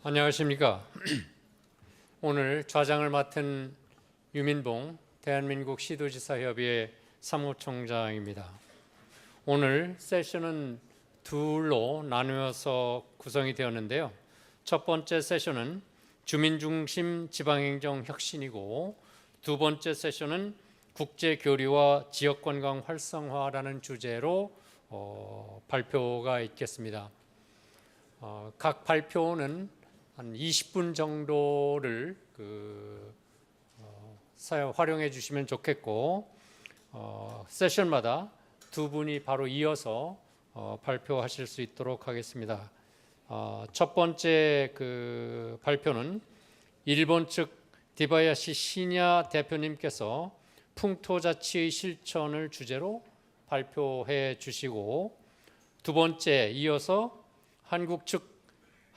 안녕하십니까. 오늘 좌장을 맡은 유민봉 대한민국 시도지사협의회 사무총장입니다. 오늘 세션은 둘로 나누어서 구성이 되었는데요. 첫 번째 세션은 주민중심 지방행정 혁신이고, 두 번째 세션은 국제교류와 지역관광 활성화라는 주제로 발표가 있겠습니다. 각 발표는 한 20분 정도를 활용해 주시면 좋겠고, 세션마다 두 분이 바로 이어서 발표하실 수 있도록 하겠습니다. 첫 번째 발표는 일본 측 디바야시 시냐 대표님께서 풍토자치의 실천을 주제로 발표해 주시고, 두 번째 이어서 한국 측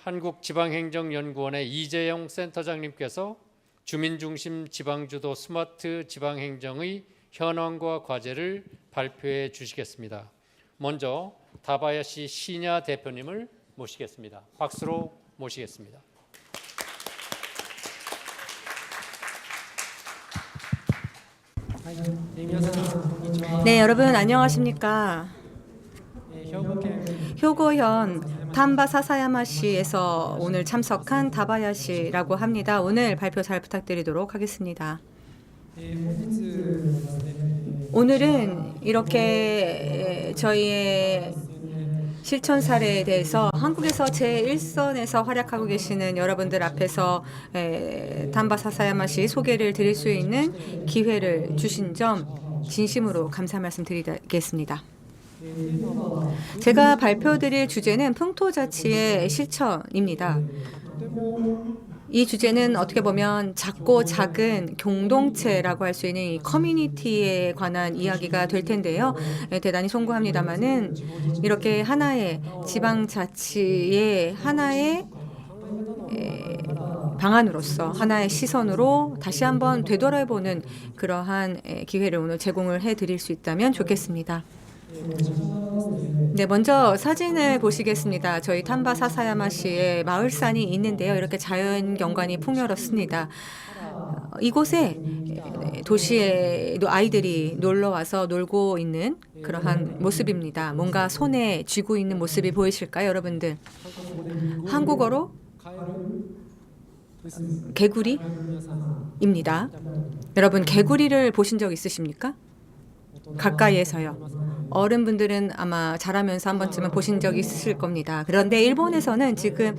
한국지방행정연구원의 이재영 센터장님께서 주민중심 지방주도 스마트 지방행정의 현황과 과제를 발표해 주시겠습니다. 먼저 다바야시 시냐 대표님을 모시겠습니다. 박수로 모시겠습니다. 네, 여러분 안녕하십니까? 효고현丹波 사사야마시에서 오늘 참석한 다바야시라고 합니다. 오늘 발표 잘 부탁드리도록 하겠습니다. 오늘은 이렇게 저희의 실천 사례에 대해서 한국에서 제1선에서 활약하고 계시는 여러분들 앞에서丹波 사사야마시 소개를 드릴 수 있는 기회를 주신 점 진심으로 감사 말씀드리겠습니다. 제가 발표드릴 주제는 풍토자치의 실천입니다. 이 주제는 어떻게 보면 작고 작은 공동체라고 할 수 있는 이 커뮤니티에 관한 이야기가 될 텐데요. 대단히 송구합니다마는 이렇게 하나의 지방자치의 하나의 방안으로서 하나의 시선으로 다시 한번 되돌아보는 그러한 기회를 오늘 제공을 해드릴 수 있다면 좋겠습니다. 네, 먼저 사진을 보시겠습니다. 저희丹波 사사야마시에 마을산이 있는데요. 이렇게 자연 경관이 풍요롭습니다. 이곳에 도시의 아이들이 놀러 와서 놀고 있는 그러한 모습입니다. 뭔가 손에 쥐고 있는 모습이 보이실까요, 여러분들? 한국어로 개구리입니다. 여러분, 개구리를 보신 적 있으십니까? 가까이에서요. 어른분들은 아마 자라면서 한 번쯤은 보신 적이 있으실 겁니다. 그런데 일본에서는 지금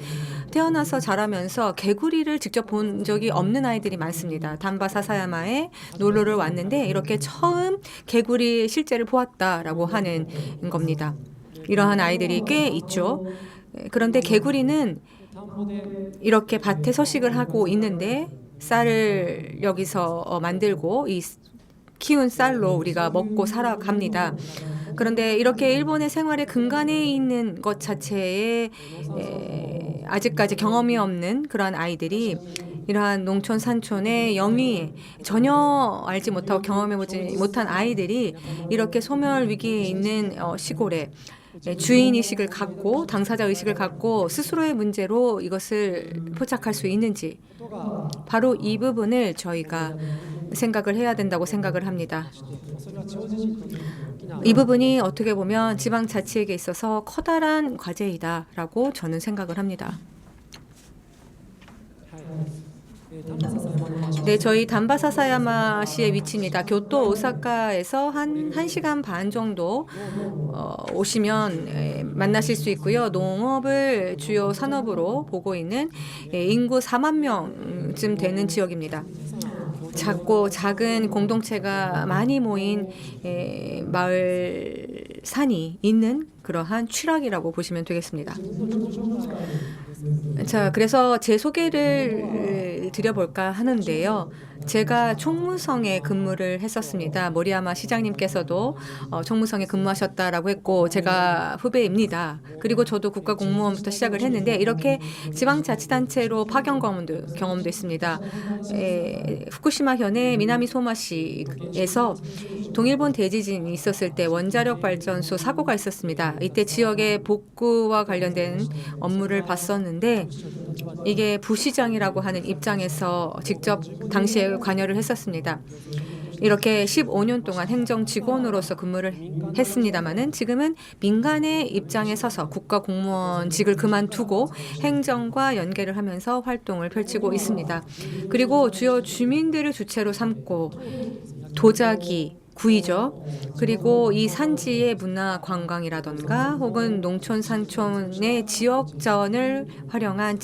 태어나서 자라면서 개구리를 직접 본 적이 없는 아이들이 많습니다.丹波 사사야마에 놀러를 왔는데 이렇게 처음 개구리 실제를 보았다라고 하는 겁니다. 이러한 아이들이 꽤 있죠. 그런데 개구리는 이렇게 밭에 서식을 하고 있는데 쌀을 여기서 만들고 이 키운 쌀로 우리가 먹고 살아갑니다. 그런데 이렇게 일본의 생활의 근간에 있는 것 자체에 아직까지 경험이 없는 그러한 아이들이 이러한 농촌 산촌의 영위에 전혀 알지 못하고 경험해보지 못한 아이들이 이렇게 소멸 위기에 있는 시골에 주인의식을 갖고 당사자의식을 갖고 스스로의 문제로 이것을 포착할 수 있는지, 바로 이 부분을 저희가 생각을 해야 된다고 생각을 합니다. 이 부분이 어떻게 보면 지방자치에게 있어서 커다란 과제이다라고 저는 생각을 합니다. 네, 저희丹波 사사야마시의 위치입니다. 교토 오사카에서 한 1시간 반 정도 오시면 만나실 수 있고요. 농업을 주요 산업으로 보고 있는 인구 4만 명쯤 되는 지역입니다. 작고 작은 공동체가 많이 모인 마을 산이 있는 그러한 취락이라고 보시면 되겠습니다. 자, 그래서 제 소개를 드려볼까 하는데요. 제가 총무성에 근무를 했었습니다. 모리야마 시장님께서도 총무성에 근무하셨다라고 했고 제가 후배입니다. 그리고 저도 국가공무원부터 시작을 했는데 이렇게 지방자치단체로 파견 경험도 있습니다. 후쿠시마현의 미나미 소마시에서 동일본 대지진이 있었을 때 원자력 발전소 사고가 있었습니다. 이때 지역의 복구와 관련된 업무를 봤었는데 이게 부시장이라고 하는 입장에서 직접 당시에 관여를 했었습니다. 이렇게 15년 동안 행정 직원으로서 근무를 했습니다마는 지금은 민간의 입장에 서서 국가공무원직을 그만두고 행정과 연계를 하면서 활동을 펼치고 있습니다. 그리고 주요 주민들을 주체로 삼고 도자기, 구이죠. 그리고 이 산지의 문화 관광이라던가 혹은 농촌 산촌의 지역 자원을 활용한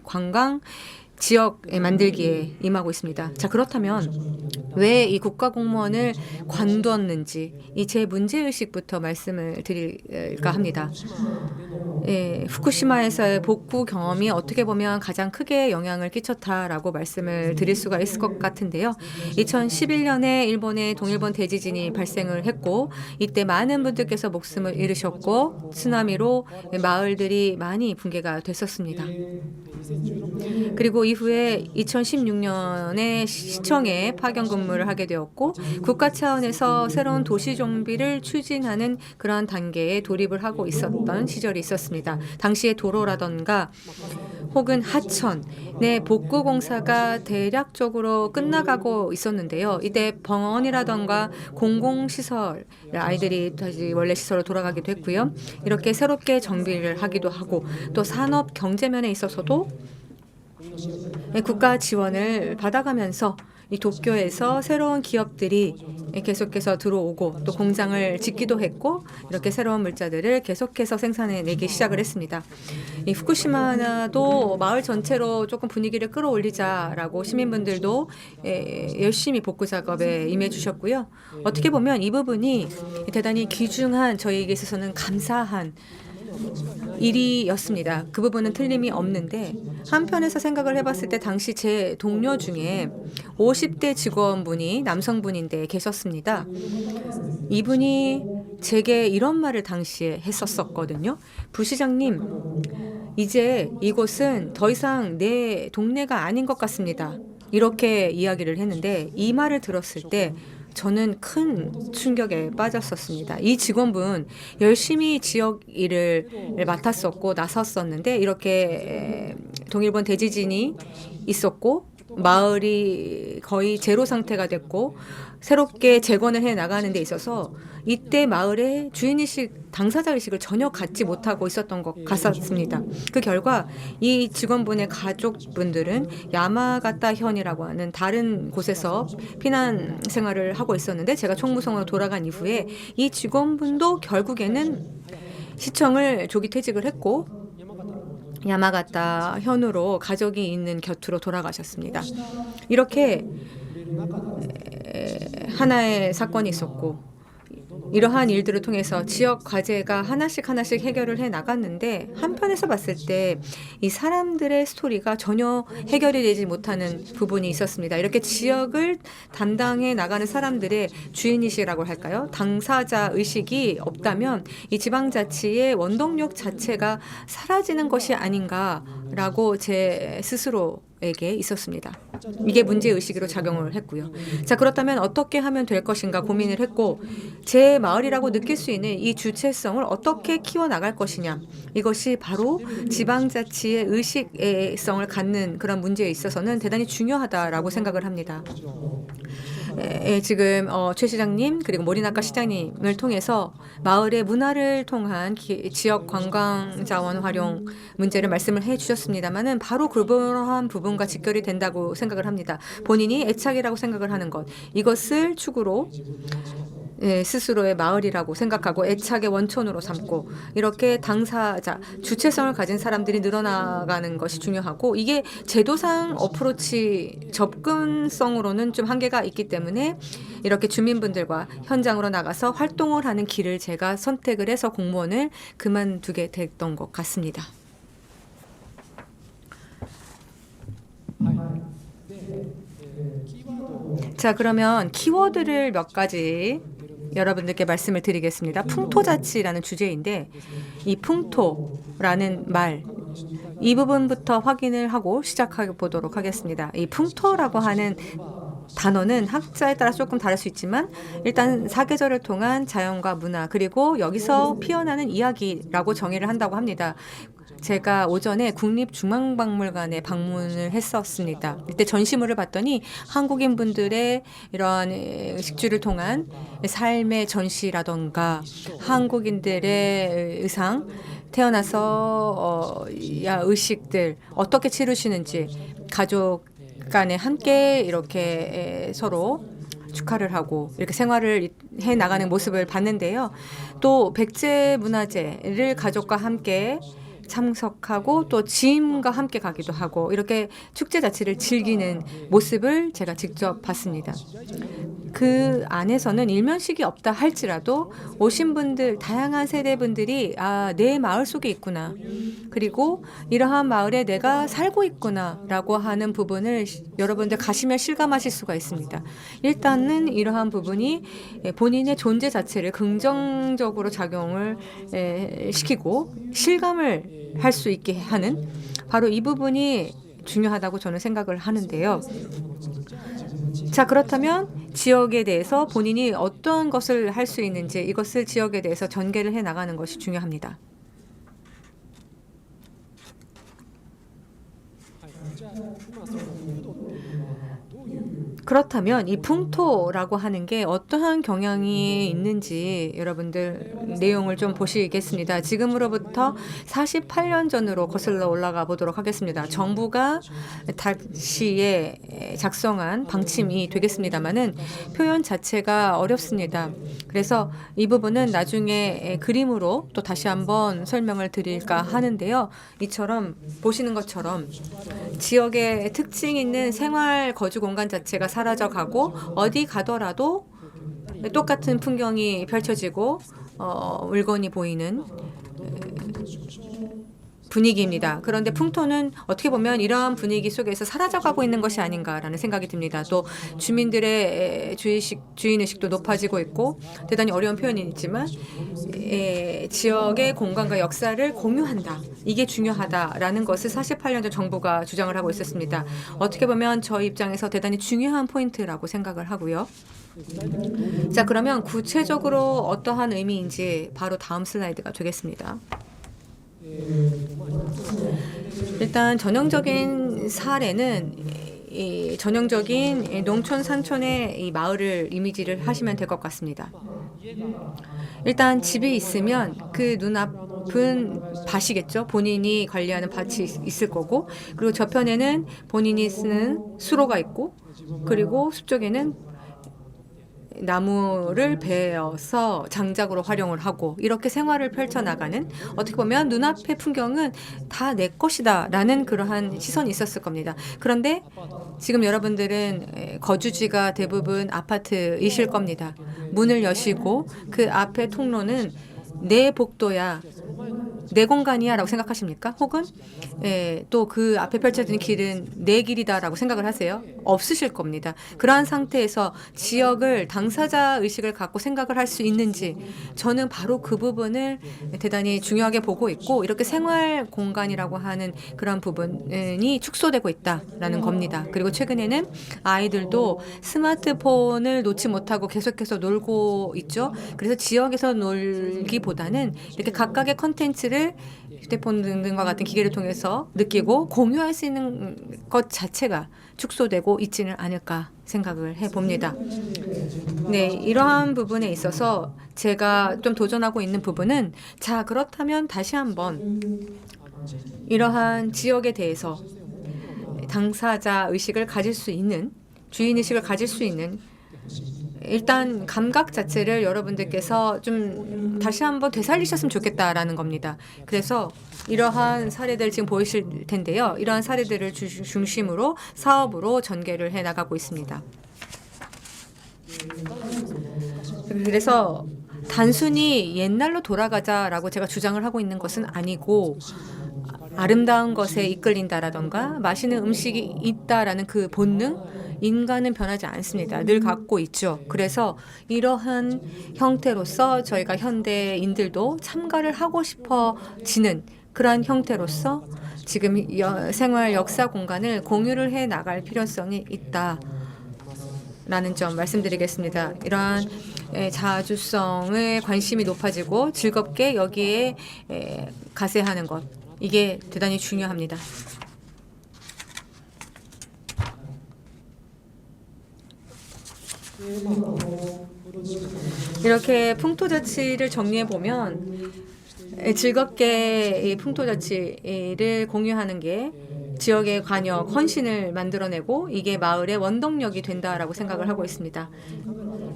관광 지역에 만들기에 임하고 있습니다. 자, 그렇다면 왜 이 국가공무원을 관두었는지 이 제 문제의식부터 말씀을 드릴까 합니다. 후쿠시마에서의 복구 경험이 어떻게 보면 가장 크게 영향을 끼쳤다라고 말씀을 드릴 수가 있을 것 같은데요. 2011년에 일본의 동일본 대지진이 발생을 했고 이때 많은 분들께서 목숨을 잃으셨고 쓰나미로 마을들이 많이 붕괴가 됐었습니다. 그리고 이후에 2016년에 시청에 파견 근무를 하게 되었고 국가 차원에서 새로운 도시 정비를 추진하는 그런 단계에 돌입을 하고 있었던 시절이 있었습니다. 당시에 도로라던가 혹은 하천의 복구 공사가 대략적으로 끝나가고 있었는데요. 이때 병원이라던가 공공시설 아이들이 다시 원래 시설로 돌아가기도 했고요. 이렇게 새롭게 정비를 하기도 하고 또 산업 경제면에 있어서도 국가 지원을 받아가면서 이 도쿄에서 새로운 기업들이 계속해서 들어오고 또 공장을 짓기도 했고 이렇게 새로운 물자들을 계속해서 생산해내기 시작을 했습니다. 이 후쿠시마도 마을 전체로 조금 분위기를 끌어올리자라고 시민분들도 열심히 복구 작업에 임해 주셨고요. 어떻게 보면 이 부분이 대단히 귀중한 저희에게 있어서는 감사한 일이었습니다. 그 부분은 틀림이 없는데 한편에서 생각을 해봤을 때 당시 제 동료 중에 50대 직원분이 남성분인데 계셨습니다. 이분이 제게 이런 말을 당시에 했었거든요. 부시장님, 이제 이곳은 더 이상 내 동네가 아닌 것 같습니다. 이렇게 이야기를 했는데 이 말을 들었을 때 저는 큰 충격에 빠졌었습니다. 이 직원분 열심히 지역 일을 맡았었고 나섰었는데 이렇게 동일본 대지진이 있었고 마을이 거의 제로 상태가 됐고 새롭게 재건을 해 나가는 데 있어서 이때 마을의 주인의식, 당사자의식을 전혀 갖지 못하고 있었던 것 같았습니다. 그 결과 이 직원분의 가족분들은 야마가타현이라고 하는 다른 곳에서 피난 생활을 하고 있었는데 제가 총무성으로 돌아간 이후에 이 직원분도 결국에는 시청을 조기 퇴직을 했고 야마가타 현으로 가족이 있는 곁으로 돌아가셨습니다. 이렇게 하나의 사건이 있었고 이러한 일들을 통해서 지역 과제가 하나씩 해결을 해 나갔는데 한편에서 봤을 때 이 사람들의 스토리가 전혀 해결이 되지 못하는 부분이 있었습니다. 이렇게 지역을 담당해 나가는 사람들의 주인의식이라고 할까요? 당사자 의식이 없다면 이 지방자치의 원동력 자체가 사라지는 것이 아닌가라고 제 스스로에게 있었습니다. 이게 문제의식으로 작용을 했고요. 자, 그렇다면 어떻게 하면 될 것인가 고민을 했고 제 마을이라고 느낄 수 있는 이 주체성을 어떻게 키워나갈 것이냐. 이것이 바로 지방자치의 의식성을 갖는 그런 문제에 있어서는 대단히 중요하다라고 생각을 합니다. 지금 최 시장님 그리고 모리나카 시장님을 통해서 마을의 문화를 통한 지역 관광 자원 활용 문제를 말씀을 해주셨습니다만은 바로 그러한 부분과 직결이 된다고 생각을 합니다. 본인이 애착이라고 생각을 하는 것 이것을 축으로 스스로의 마을이라고 생각하고 애착의 원천으로 삼고 이렇게 당사자, 주체성을 가진 사람들이 늘어나가는 것이 중요하고 이게 제도상 어프로치 접근성으로는 좀 한계가 있기 때문에 이렇게 주민분들과 현장으로 나가서 활동을 하는 길을 제가 선택을 해서 공무원을 그만두게 됐던 것 같습니다. 자, 그러면 키워드를 몇 가지 여러분들께 말씀을 드리겠습니다. 풍토자치라는 주제인데 이 풍토라는 말, 이 부분부터 확인을 하고 시작해 보도록 하겠습니다. 이 풍토라고 하는 단어는 학자에 따라 조금 다를 수 있지만 일단 사계절을 통한 자연과 문화 그리고 여기서 피어나는 이야기라고 정의를 한다고 합니다. 제가 오전에 국립중앙박물관에 방문을 했었습니다. 이때 전시물을 봤더니 한국인 분들의 이러한 식주를 통한 삶의 전시라던가 한국인들의 의상, 태어나서 의식들 어떻게 치르시는지 가족 간에 함께 이렇게 서로 축하를 하고 이렇게 생활을 해 나가는 모습을 봤는데요. 또 백제 문화제를 가족과 함께 참석하고 또 지인과 함께 가기도 하고 이렇게 축제 자체를 즐기는 모습을 제가 직접 봤습니다. 그 안에서는 일면식이 없다 할지라도 오신 분들, 다양한 세대 분들이 내 마을 속에 있구나. 그리고 이러한 마을에 내가 살고 있구나라고 하는 부분을 여러분들 가시면 실감하실 수가 있습니다. 일단은 이러한 부분이 본인의 존재 자체를 긍정적으로 작용을 시키고 실감을 할 수 있게 하는 바로 이 부분이 중요하다고 저는 생각을 하는데요. 자, 그렇다면 지역에 대해서 본인이 어떤 것을 할 수 있는지 이것을 지역에 대해서 전개를 해 나가는 것이 중요합니다. 그렇다면 이 풍토라고 하는 게 어떠한 경향이 있는지 여러분들 내용을 좀 보시겠습니다. 지금으로부터 48년 전으로 거슬러 올라가 보도록 하겠습니다. 정부가 당시에 작성한 방침이 되겠습니다만은 표현 자체가 어렵습니다. 그래서 이 부분은 나중에 그림으로 또 다시 한번 설명을 드릴까 하는데요. 이처럼 보시는 것처럼 지역의 특징 있는 생활 거주 공간 자체가 사라져가고 어디 가더라도 똑같은 풍경이 펼쳐지고 물건이 보이는 분위기입니다. 그런데 풍토는 어떻게 보면 이러한 분위기 속에서 사라져가고 있는 것이 아닌가라는 생각이 듭니다. 또 주민들의 주인의식도 높아지고 있고 대단히 어려운 표현이지만 지역의 공간과 역사를 공유한다. 이게 중요하다라는 것을 48년 전 정부가 주장을 하고 있었습니다. 어떻게 보면 저희 입장에서 대단히 중요한 포인트라고 생각을 하고요. 자, 그러면 구체적으로 어떠한 의미인지 바로 다음 슬라이드가 되겠습니다. 일단 전형적인 사례는 이 전형적인 농촌 산촌의 이 마을을 이미지를 하시면 될 것 같습니다. 일단 집이 있으면 그 눈앞은 밭이겠죠. 본인이 관리하는 밭이 있을 거고 그리고 저편에는 본인이 쓰는 수로가 있고 그리고 숲쪽에는 나무를 베어서 장작으로 활용을 하고 이렇게 생활을 펼쳐나가는 어떻게 보면 눈앞의 풍경은 다 내 것이다 라는 그러한 시선이 있었을 겁니다. 그런데 지금 여러분들은 거주지가 대부분 아파트이실 겁니다. 문을 여시고 그 앞에 통로는 내 복도야 내 공간이야 라고 생각하십니까? 혹은 또 그 앞에 펼쳐진 길은 내 길이다 라고 생각을 하세요? 없으실 겁니다. 그러한 상태에서 지역을 당사자 의식을 갖고 생각을 할 수 있는지 저는 바로 그 부분을 대단히 중요하게 보고 있고 이렇게 생활 공간이라고 하는 그런 부분이 축소되고 있다라는 겁니다. 그리고 최근에는 아이들도 스마트폰을 놓지 못하고 계속해서 놀고 있죠. 그래서 지역에서 놀기보다는 이렇게 각각의 컨텐츠를 휴대폰 등등과 같은 기계를 통해서 느끼고 공유할 수 있는 것 자체가 축소되고 있지는 않을까 생각을 해봅니다. 네, 이러한 부분에 있어서 제가 좀 도전하고 있는 부분은 자, 그렇다면 다시 한번 이러한 지역에 대해서 당사자 의식을 가질 수 있는 주인의식을 가질 수 있는 일단 감각 자체를 여러분들께서 좀 다시 한번 되살리셨으면 좋겠다라는 겁니다. 그래서 이러한 사례들 지금 보이실 텐데요. 이러한 사례들을 중심으로 사업으로 전개를 해나가고 있습니다. 그래서 단순히 옛날로 돌아가자라고 제가 주장을 하고 있는 것은 아니고 아름다운 것에 이끌린다라던가 맛있는 음식이 있다라는 그 본능 인간은 변하지 않습니다. 늘 갖고 있죠. 그래서 이러한 형태로서 저희가 현대인들도 참가를 하고 싶어지는 그러한 형태로서 지금 생활 역사 공간을 공유를 해 나갈 필요성이 있다라는 점 말씀드리겠습니다. 이러한 자주성에 관심이 높아지고 즐겁게 여기에 가세하는 것, 이게 대단히 중요합니다. 이렇게 풍토자치를 정리해 보면 즐겁게 이 풍토자치를 공유하는 게 지역의 관역, 헌신을 만들어내고 이게 마을의 원동력이 된다라고 생각을 하고 있습니다.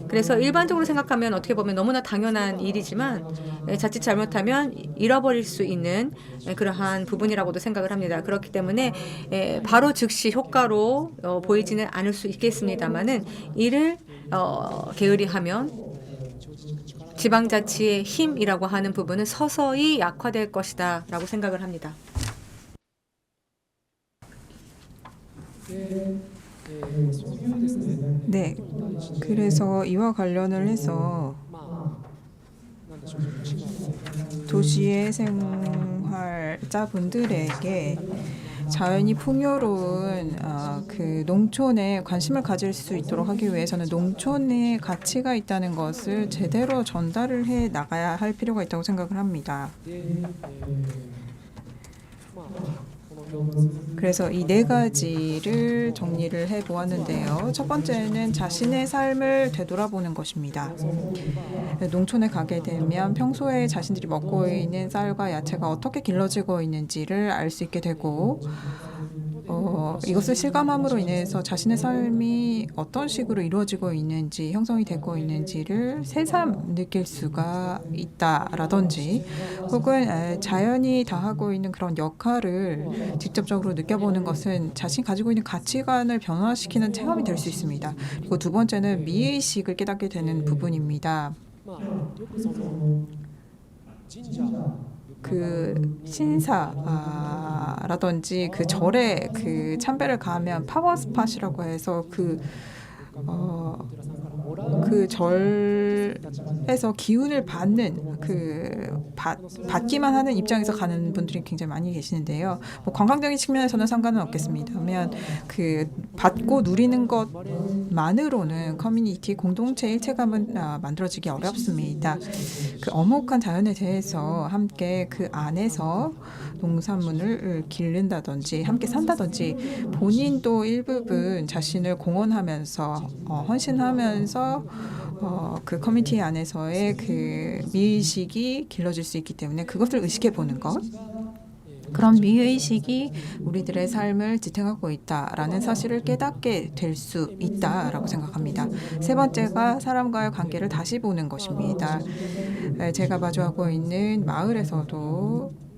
그래서 일반적으로 생각하면 어떻게 보면 너무나 당연한 일이지만 자칫 잘못하면 잃어버릴 수 있는 그러한 부분이라고도 생각을 합니다. 그렇기 때문에 바로 즉시 효과로 보이지는 않을 수 있겠습니다만은 이를 게으리하면 지방자치의 힘이라고 하는 부분은 서서히 약화될 것이다 라고 생각을 합니다. 네, 그래서 이와 관련을 해서 도시의 생활자분들에게 자연이 풍요로운 그 농촌에 관심을 가질 수 있도록 하기 위해서는 농촌에 가치가 있다는 것을 제대로 전달을 해 나가야 할 필요가 있다고 생각을 합니다. 그래서 이 네 가지를 정리를 해 보았는데요. 첫 번째는 자신의 삶을 되돌아보는 것입니다. 농촌에 가게 되면 평소에 자신들이 먹고 있는 쌀과 야채가 어떻게 길러지고 있는지를 알 수 있게 되고 이것을 실감함으로 인해서 자신의 삶이 어떤 식으로 이루어지고 있는지, 형성이 되고 있는지를 새삼 느낄 수가 있다라든지, 혹은 자연이 다하고 있는 그런 역할을 직접적으로 느껴보는 것은 자신이 가지고 있는 가치관을 변화시키는 체험이 될 수 있습니다. 그리고 두 번째는 미의식을 깨닫게 되는 부분입니다. 그 신사라든지 그 절에 그 참배를 가면 파워 스팟이라고 해서 그 절에서 기운을 받는 받기만 하는 입장에서 가는 분들이 굉장히 많이 계시는데요. 뭐 관광적인 측면에서는 상관은 없겠습니다만 그 받고 누리는 것만으로는 커뮤니티 공동체 일체감은 만들어지기 어렵습니다. 그 엄혹한 자연에 대해서 함께 그 안에서 농산물을 기른다든지 함께 산다든지 본인도 일부분 자신을 공헌하면서 헌신하면서 그 커뮤니티 안에서의 그 미의식이 길러질 수 있기 때문에 그것을 의식해 보는 것, 그런 미의식이 우리들의 삶을 지탱하고 있다라는 사실을 깨닫게 될 수 있다라고 생각합니다. 세 번째가 사람과의 관계를 다시 보는 것입니다. 제가 마주하고 있는 마을에서도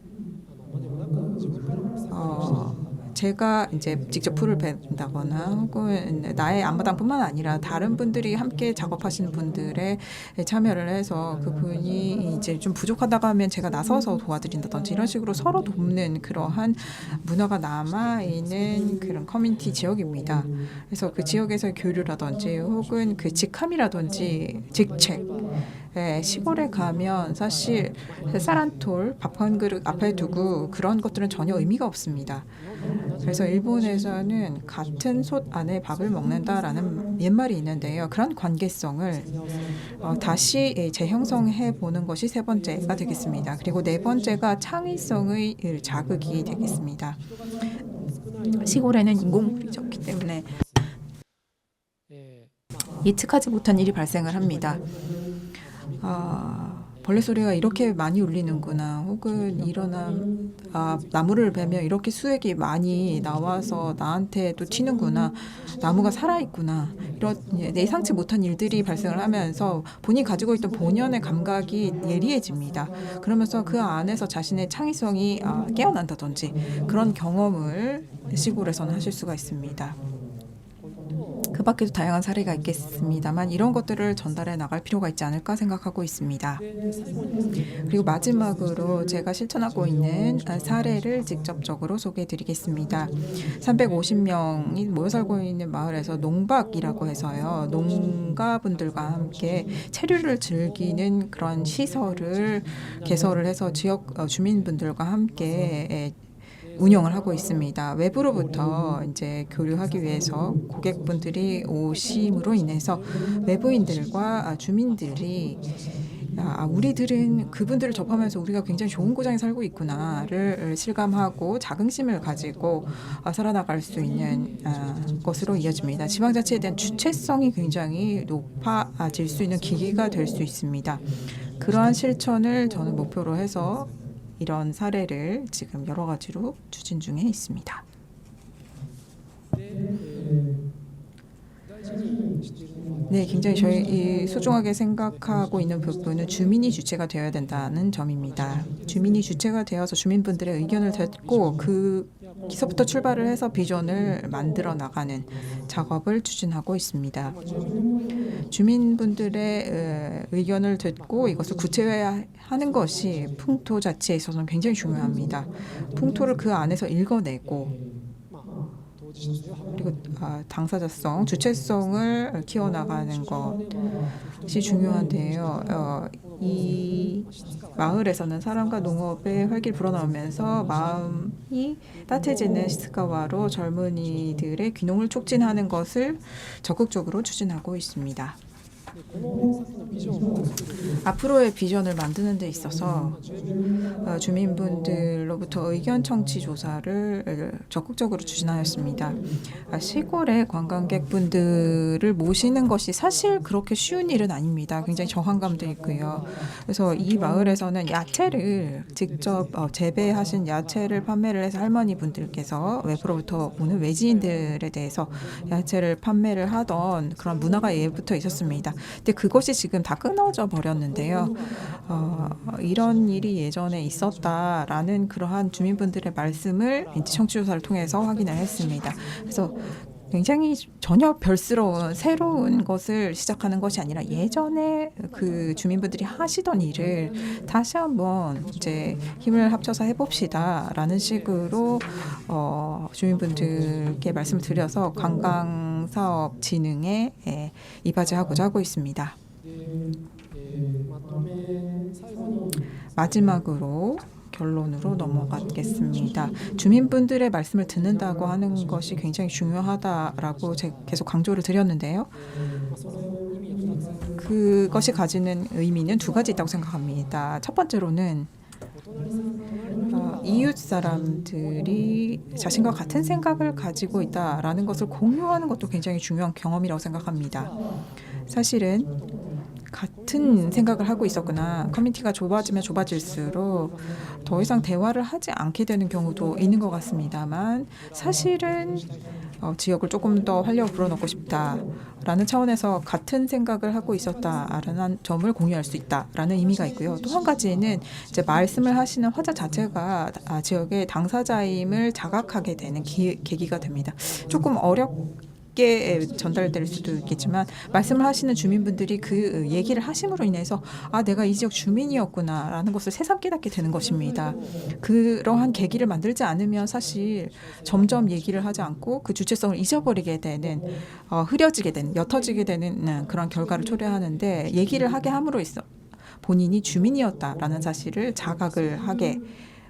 제가 이제 직접 풀을 벤다거나 혹은 나의 앞마당뿐만 아니라 다른 분들이 함께 작업하시는 분들의 참여를 해서 그분이 이제 좀 부족하다고 하면 제가 나서서 도와드린다든지 이런 식으로 서로 돕는 그러한 문화가 남아있는 그런 커뮤니티 지역입니다. 그래서 그 지역에서의 교류라든지 혹은 그 직함이라든지 직책, 시골에 가면 사실 쌀 한 톨, 밥 한 그릇 앞에 두고 그런 것들은 전혀 의미가 없습니다. 그래서 일본에서는 같은 솥 안에 밥을 먹는다라는 옛말이 있는데요. 그런 관계성을 다시 재형성해 보는 것이 세 번째가 되겠습니다. 그리고 네 번째가 창의성의 자극이 되겠습니다. 시골에는 인공물이 적기 때문에 예측하지 못한 일이 발생을 합니다. 벌레 소리가 이렇게 많이 울리는구나, 혹은 나무를 베면 이렇게 수액이 많이 나와서 나한테 또 튀는구나, 나무가 살아있구나, 이런 예상치 못한 일들이 발생을 하면서 본인이 가지고 있던 본연의 감각이 예리해집니다. 그러면서 그 안에서 자신의 창의성이 깨어난다든지 그런 경험을 시골에서는 하실 수가 있습니다. 그 밖에도 다양한 사례가 있겠습니다만 이런 것들을 전달해 나갈 필요가 있지 않을까 생각하고 있습니다. 그리고 마지막으로 제가 실천하고 있는 사례를 직접적으로 소개해 드리겠습니다. 350명이 모여 살고 있는 마을에서 농박이라고 해서요. 농가분들과 함께 체류를 즐기는 그런 시설을 개설을 해서 지역 주민분들과 함께 운영을 하고 있습니다. 외부로부터 이제 교류하기 위해서 고객분들이 오심으로 인해서 외부인들과 주민들이 우리들은 그분들을 접하면서 우리가 굉장히 좋은 고장에 살고 있구나를 실감하고 자긍심을 가지고 살아나갈 수 있는 것으로 이어집니다. 지방자치에 대한 주체성이 굉장히 높아질 수 있는 기기가 될 수 있습니다. 그러한 실천을 저는 목표로 해서 이런 사례를 지금 여러 가지로 추진 중에 있습니다. 네, 굉장히 저희 소중하게 생각하고 있는 부분은 주민이 주체가 되어야 된다는 점입니다. 주민이 주체가 되어서 주민분들의 의견을 듣고 거기서부터 출발을 해서 비전을 만들어 나가는 작업을 추진하고 있습니다. 주민분들의 의견을 듣고 이것을 구체화하는 것이 풍토 자체에 있어서는 굉장히 중요합니다. 풍토를 그 안에서 읽어내고 그리고 당사자성, 주체성을 키워나가는 것이 중요한데요. 이 마을에서는 사람과 농업의 활기를 불어넣으면서 마음이 따뜻해지는 시스카와로 젊은이들의 귀농을 촉진하는 것을 적극적으로 추진하고 있습니다. 앞으로의 비전을 만드는 데 있어서 주민분들로부터 의견 청취 조사를 적극적으로 추진하였습니다. 시골의 관광객분들을 모시는 것이 사실 그렇게 쉬운 일은 아닙니다. 굉장히 저항감도 있고요. 그래서 이 마을에서는 야채를 직접 재배하신 야채를 판매를 해서 할머니분들께서 외부로부터 오는 외지인들에 대해서 야채를 판매를 하던 그런 문화가 예부터 있었습니다. 근데 그것이 지금 다 끊어져 버렸는데요. 이런 일이 예전에 있었다라는 그러한 주민분들의 말씀을 청취조사를 통해서 확인을 했습니다. 그래서 굉장히 전혀 별스러운 새로운 것을 시작하는 것이 아니라 예전에 그 주민분들이 하시던 일을 다시 한번 이제 힘을 합쳐서 해봅시다라는 식으로 주민분들께 말씀을 드려서 관광 사업 진흥에 이바지하고자 하고 있습니다. 마지막으로 결론으로 넘어가겠습니다. 주민분들의 말씀을 듣는다고 하는 것이 굉장히 중요하다라고 제가 계속 강조를 드렸는데요. 그것이 가지는 의미는 두 가지 있다고 생각합니다. 첫 번째로는 이웃 사람들이 자신과 같은 생각을 가지고 있다라는 것을 공유하는 것도 굉장히 중요한 경험이라고 생각합니다. 사실은 같은 생각을 하고 있었구나. 커뮤니티가 좁아지면 좁아질수록 더 이상 대화를 하지 않게 되는 경우도 있는 것 같습니다만 사실은 지역을 조금 더 활력을 불어넣고 싶다라는 차원에서 같은 생각을 하고 있었다라는 점을 공유할 수 있다라는 의미가 있고요. 또 한 가지는 이제 말씀을 하시는 화자 자체가 지역의 당사자임을 자각하게 되는 계기가 됩니다. 조금 어렵게 전달될 수도 있겠지만 말씀을 하시는 주민분들이 그 얘기를 하심으로 인해서 내가 이 지역 주민이었구나라는 것을 새삼 깨닫게 되는 것입니다. 그러한 계기를 만들지 않으면 사실 점점 얘기를 하지 않고 그 주체성을 잊어버리게 되는 흐려지게 되는 옅어지게 되는 그런 결과를 초래하는데 얘기를 하게 함으로 있어 본인이 주민이었다라는 사실을 자각을 하게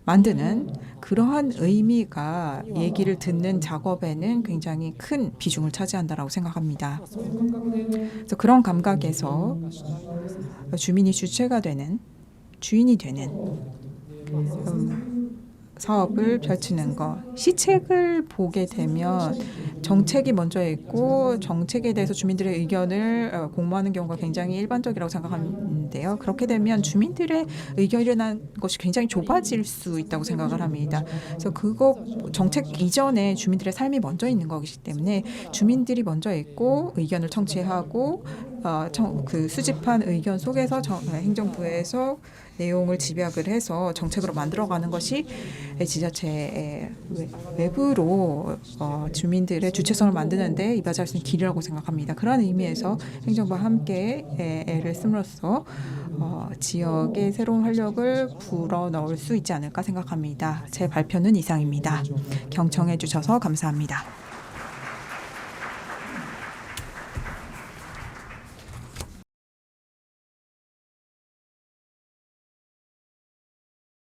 만드는 그러한 의미가 얘기를 듣는 작업에는 굉장히 큰 비중을 차지한다라고 생각합니다. 그래서 그런 감각에서 주민이 주체가 되는 주인이 되는 사업을 펼치는 것. 시책을 보게 되면 정책이 먼저 있고 정책에 대해서 주민들의 의견을 공모하는 경우가 굉장히 일반적이라고 생각하는데요. 그렇게 되면 주민들의 의견이라는 것이 굉장히 좁아질 수 있다고 생각을 합니다. 그래서 그거 정책 이전에 주민들의 삶이 먼저 있는 것이기 때문에 주민들이 먼저 있고 의견을 청취하고 그 수집한 의견 속에서 행정부에서 내용을 집약을 해서 정책으로 만들어가는 것이 지자체의 외부로 주민들의 주체성을 만드는데 이바지할 수 있는 길이라고 생각합니다. 그런 의미에서 행정부와 함께 애를 씀으로써 지역의 새로운 활력을 불어넣을 수 있지 않을까 생각합니다. 제 발표는 이상입니다. 경청해 주셔서 감사합니다.